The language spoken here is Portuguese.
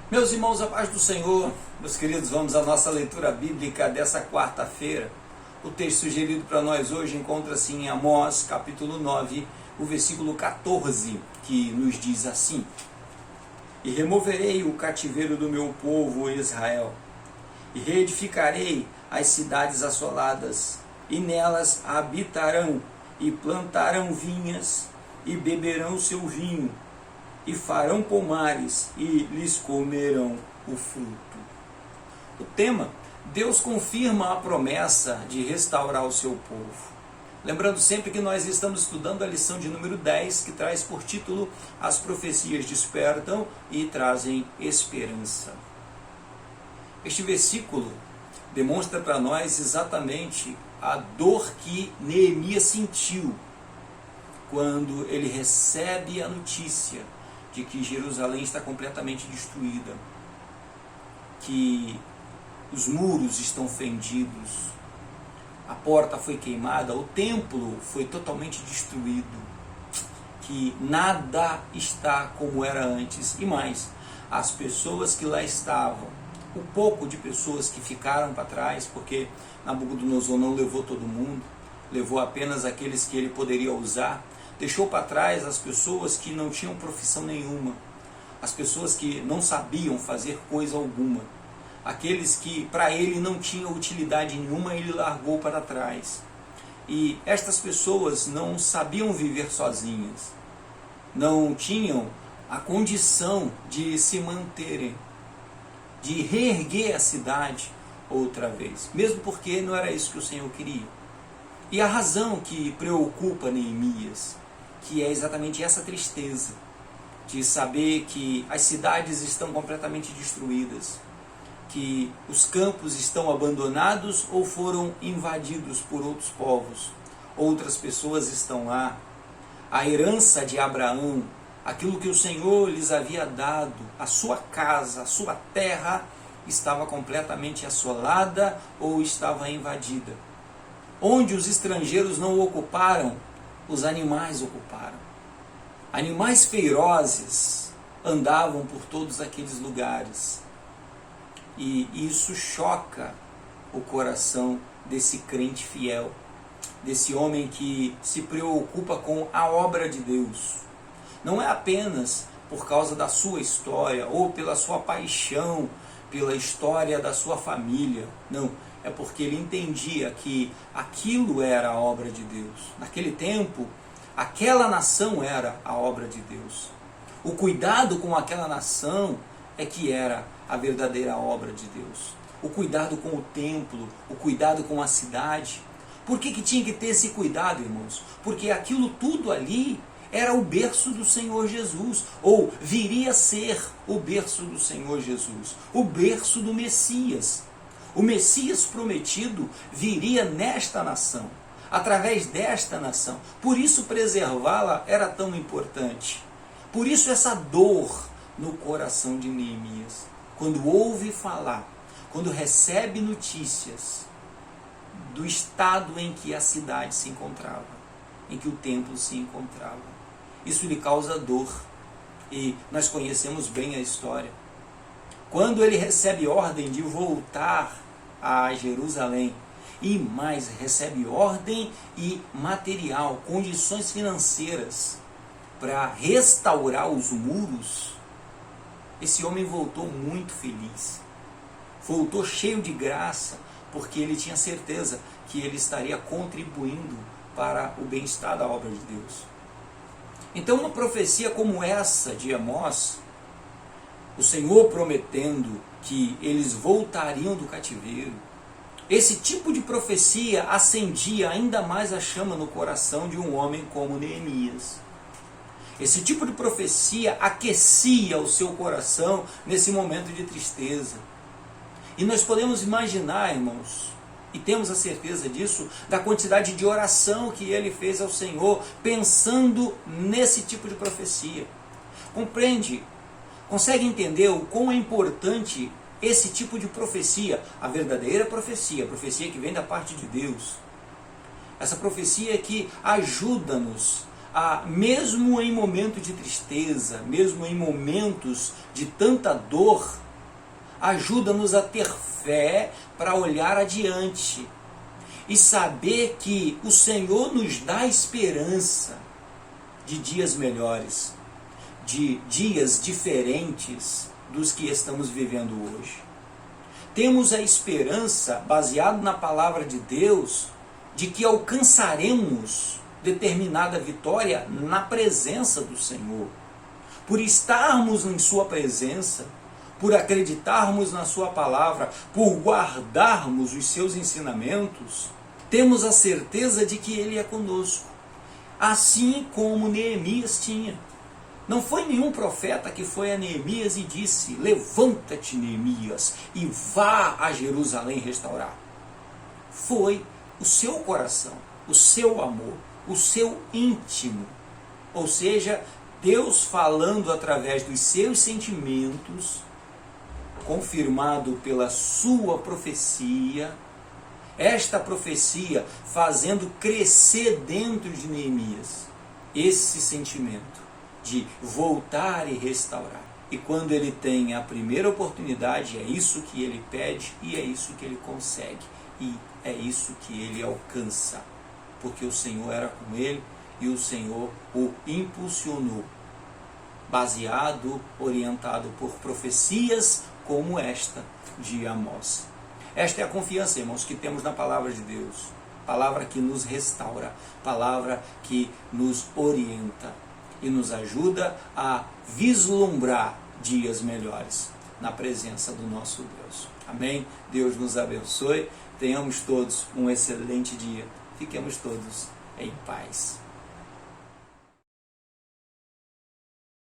Meus irmãos, a paz do Senhor, meus queridos, vamos à nossa leitura bíblica dessa quarta-feira. O texto sugerido para nós hoje encontra-se em Amós, capítulo 9, o versículo 14, que nos diz assim: E removerei o cativeiro do meu povo Israel, e reedificarei as cidades assoladas, e nelas habitarão, e plantarão vinhas, e beberão seu vinho, e farão pomares, e lhes comerão o fruto. O tema: Deus confirma a promessa de restaurar o seu povo. Lembrando sempre que nós estamos estudando a lição de número 10, que traz por título As profecias despertam e trazem esperança. Este versículo demonstra para nós exatamente a dor que Neemias sentiu quando ele recebe a notícia de que Jerusalém está completamente destruída, que os muros estão fendidos, a porta foi queimada, o templo foi totalmente destruído, que nada está como era antes. E mais, as pessoas que lá estavam, o pouco de pessoas que ficaram para trás, porque Nabucodonosor não levou todo mundo, levou apenas aqueles que ele poderia usar, deixou para trás as pessoas que não tinham profissão nenhuma, as pessoas que não sabiam fazer coisa alguma, aqueles que para ele não tinham utilidade nenhuma, ele largou para trás. E estas pessoas não sabiam viver sozinhas, não tinham a condição de se manterem, de reerguer a cidade outra vez, mesmo porque não era isso que o Senhor queria. E a razão que preocupa Neemias, que é exatamente essa tristeza de saber que as cidades estão completamente destruídas, que os campos estão abandonados ou foram invadidos por outros povos, outras pessoas estão lá, a herança de Abraão, aquilo que o Senhor lhes havia dado, a sua casa, a sua terra, estava completamente assolada ou estava invadida. Onde os estrangeiros não ocuparam, os animais ocuparam. Animais ferozes andavam por todos aqueles lugares. E isso choca o coração desse crente fiel, desse homem que se preocupa com a obra de Deus. Não é apenas por causa da sua história ou pela sua paixão, pela história da sua família. Não, é porque ele entendia que aquilo era a obra de Deus. Naquele tempo, aquela nação era a obra de Deus. O cuidado com aquela nação é que era a verdadeira obra de Deus. O cuidado com o templo, o cuidado com a cidade. Por que tinha que ter esse cuidado, irmãos? Porque aquilo tudo ali era o berço do Senhor Jesus, ou viria a ser o berço do Senhor Jesus, o berço do Messias. O Messias prometido viria nesta nação, através desta nação. Por isso preservá-la era tão importante. Por isso essa dor no coração de Neemias, quando ouve falar, quando recebe notícias do estado em que a cidade se encontrava, em que o templo se encontrava. Isso lhe causa dor, e nós conhecemos bem a história. Quando ele recebe ordem de voltar a Jerusalém, e mais, recebe ordem e material, condições financeiras para restaurar os muros, esse homem voltou muito feliz, voltou cheio de graça, porque ele tinha certeza que ele estaria contribuindo para o bem-estar da obra de Deus. Então, uma profecia como essa de Amós, o Senhor prometendo que eles voltariam do cativeiro, esse tipo de profecia acendia ainda mais a chama no coração de um homem como Neemias. Esse tipo de profecia aquecia o seu coração nesse momento de tristeza. E nós podemos imaginar, irmãos, e temos a certeza disso, da quantidade de oração que ele fez ao Senhor, pensando nesse tipo de profecia. Compreende? Consegue entender o quão é importante esse tipo de profecia? A verdadeira profecia, a profecia que vem da parte de Deus. Essa profecia que ajuda-nos mesmo em momentos de tristeza, mesmo em momentos de tanta dor, ajuda-nos a ter fé para olhar adiante e saber que o Senhor nos dá esperança de dias melhores, de dias diferentes dos que estamos vivendo hoje. Temos a esperança, baseado na palavra de Deus, de que alcançaremos determinada vitória na presença do Senhor. Por estarmos em sua presença, por acreditarmos na sua palavra, por guardarmos os seus ensinamentos, temos a certeza de que Ele é conosco. Assim como Neemias tinha. Não foi nenhum profeta que foi a Neemias e disse: levanta-te, Neemias, e vá a Jerusalém restaurar. Foi o seu coração, o seu amor, o seu íntimo. Ou seja, Deus falando através dos seus sentimentos, confirmado pela sua profecia, esta profecia fazendo crescer dentro de Neemias esse sentimento de voltar e restaurar. E quando ele tem a primeira oportunidade, é isso que ele pede e é isso que ele consegue. E é isso que ele alcança. Porque o Senhor era com ele e o Senhor o impulsionou. Baseado, orientado por profecias como esta de Amós. Esta é a confiança, irmãos, que temos na palavra de Deus. Palavra que nos restaura, palavra que nos orienta e nos ajuda a vislumbrar dias melhores na presença do nosso Deus. Amém? Deus nos abençoe. Tenhamos todos um excelente dia. Fiquemos todos em paz.